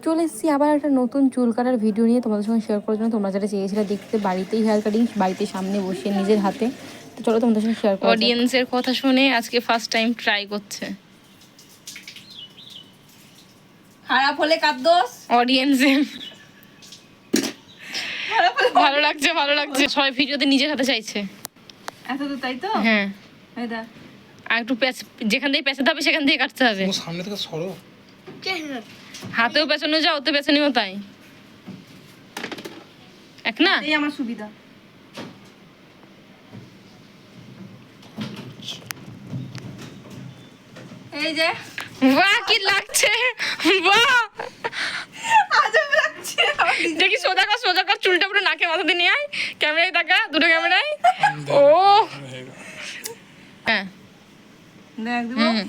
চলে এসেছি আবার একটা নতুন চুল কাটার ভিডিও নিয়ে তোমাদের সঙ্গে শেয়ার করার জন্য। তোমরা যারা চেয়েছিলে দেখতে বাড়িতেই হেয়ার কাটিং, বাড়িতে সামনে বসে নিজের হাতে, তো চলো তোমাদের সঙ্গে শেয়ার করা যাক। অডিয়েন্সের কথা শুনে আজকে ফার্স্ট টাইম ট্রাই করছে। খারাপ হলে কার দোষ? অডিয়েন্সের ভালো লাগছে, ভালো লাগছে। সবাই ভিডিওতে নিজের হাতে চাইছে। এত তো তাই তো? হ্যাঁ, এই দেখ আর একটু যেখান থেকে পেঁচাতে হবে সেখান থেকে কাটতে হবে। সামনে থেকে সরো। হাতেও পেছানো যাও, ওতে পেছানিও তাই। এক না, এই আমার সুবিধা। এই যে বাহ কি লাগছে, বাহ আজব লাগছে। দেখি সোজা কর, সোজা কর, চুলটা পুরো নাকে মাথাতে নিয়ে আয়। ক্যামেরায় তাকা, দুটো ক্যামেরায়। ও হ্যাঁ, দেখ দেবো। হুম,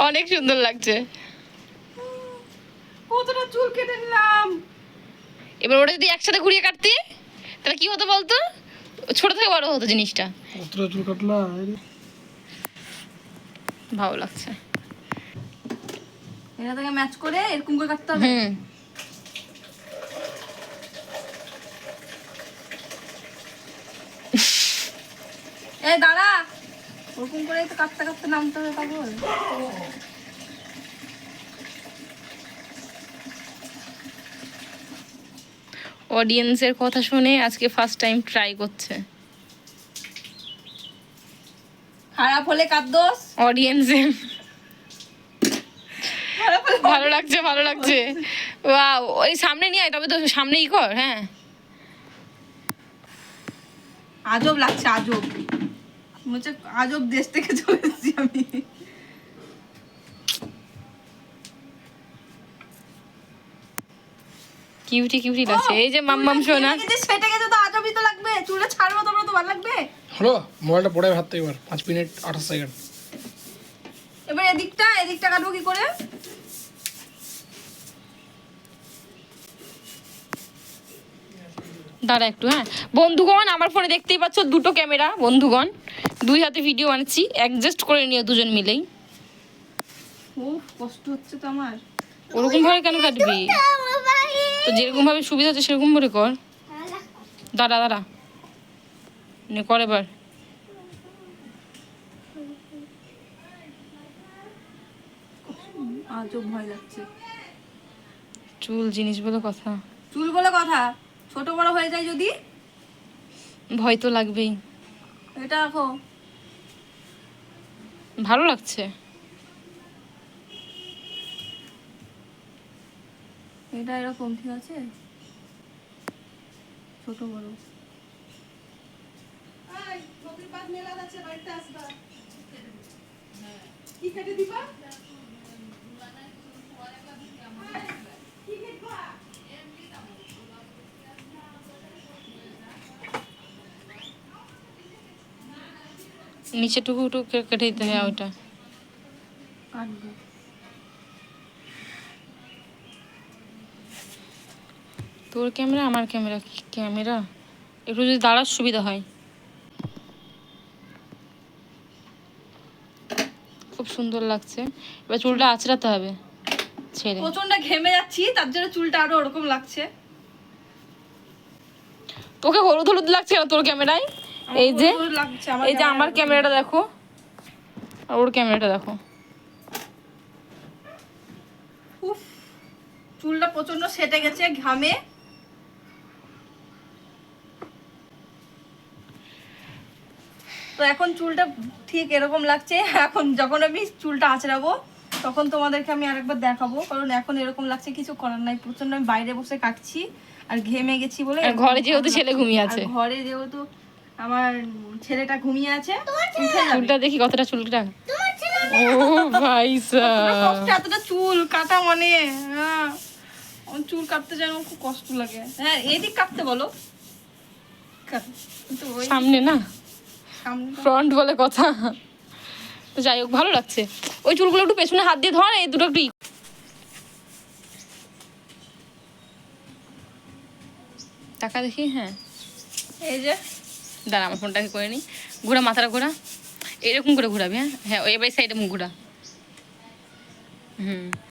অনেক সুন্দর লাগছে। কতটা চুল কেটে নিলাম। এবার ওটা যদি একসাথে ঘুরিয়ে কাটতি তাহলে কি হতো বলতো? ছোট থেকে বড় হতো জিনিসটা। কতটা চুল কাটলা? ভালো লাগছে। এটা থেকে ম্যাচ করে এরকম করে কাটতে হবে। হুম, এই দাঁড়া, ওরকম করে তো কাটতে কাটতে নামতে হবে পাগল। অডিয়েন্সের কথা শুনে আজকে ফার্স্ট টাইম ট্রাই করছে। খারাপ হলে কার দোষ? অডিয়েন্সের খারাপ হলে ভালো লাগছে, ভালো লাগছে। ওয়াও, ওই সামনে নিয়ে আয়, তবে তো সামনেই কর। হ্যাঁ, আজব লাগছে, আজব মনে হচ্ছে আজব দেশ থেকে চলে এসেছি আমি। কিউটি কিউটি লাগছে। এই যে মাম্মাম সোনা, সেটা গেছে তো আজবই তো লাগবে। চুলে ছাড়বো তোমরা তো ভালো লাগবে। হলো মোবাইলটা পড়ে হাত থেকে এবার 5 মিনিট 28 সেকেন্ড। এবার এদিকটা কাটবো কি করে? দাঁড়া একটু। হ্যাঁ বন্ধুগণ, আমার ফোনে দেখতেই পাচ্ছ দুটো ক্যামেরা। বন্ধুগণ, দুই হাতে ভিডিও বানাচ্ছি, অ্যাডজাস্ট করে নিও দুজন মিলেই। উফ, কষ্ট হচ্ছে তো আমার। ওরকম ভাবে কেন কাটবি? তো যেরকম ভাবে সুবিধা হচ্ছে সেরকম করে কর। দাঁড়া দাঁড়া, নে কর এবার। আজব ভয় লাগছে। চুল জিনিস বলে কথা, চুল বলে কথা, ছোট বড় হয়ে যায় যদি। ভয় তো লাগবেই। এটা রাখো। ভালো লাগছে। এটা এরকম ঠিক আছে, ছোট বড়। কি কেটে দিবা? নিচেটুকু একটু কেটে দিতে হয় ওইটা। কাটবো। তোর ক্যামেরা আমার ক্যামেরা, ক্যামেরা একটু যদি দাঁড়ার সুবিধা হয়। খুব সুন্দর লাগছে। এবার চুলটা আঁচড়াতে হবে ছেড়ে। প্রচন্ড ঘেমে যাচ্ছি, তার জন্য চুলটা আরো ওরকম লাগছে। তোকে হলুদ হলুদ লাগছে না তোর ক্যামেরায়? এই যে লাগছে এই যে আমার ক্যামেরাটা দেখো আর ওর ক্যামেরাটা দেখো। উফ, চুলটা প্রচন্ড সেটে গেছে ঘামে। তো এখন চুলটা ঠিক এরকম লাগছে। এখন যখন আমি চুলটা আঁচড়াবো তখন তোমাদেরকে আমি আরেকবার দেখাবো, কারণ এখন এরকম লাগছে, কিছু করার নাই। প্রচন্ড আমি বাইরে বসে কাটছি আর ঘেমে গেছি বলে। ঘরে যেহেতু ছেলে ঘুমিয়ে আছে, ঘরে যেহেতু আমার ছেলেটা ঘুমিয়ে আছে, উঠে যাবে। চুলটা দেখি কতটা চুলটা। ও ভাই কষ্ট, এতটা চুল কাটা মানে, হ্যাঁ আমার চুল কাটতে যেন খুব কষ্ট লাগে। হ্যাঁ এদিক কাটতে বলো, কিন্তু ওই সামনে না, সামনে ফ্রন্ট বলে কথা। তো যাই হোক, ভালো লাগছে। ওই চুলগুলো একটু পেছনে হাত দিয়ে ধর, এই দুটো একটু টাকা দেখি। হ্যাঁ এই যে দাঁড়া আমার ফোনটাকে করে নিই। ঘোরা, মাথাটা ঘোরা, এরকম করে ঘোরাবি। হ্যাঁ হ্যাঁ, এবার সাইডে মুখ ঘোরা। হুম।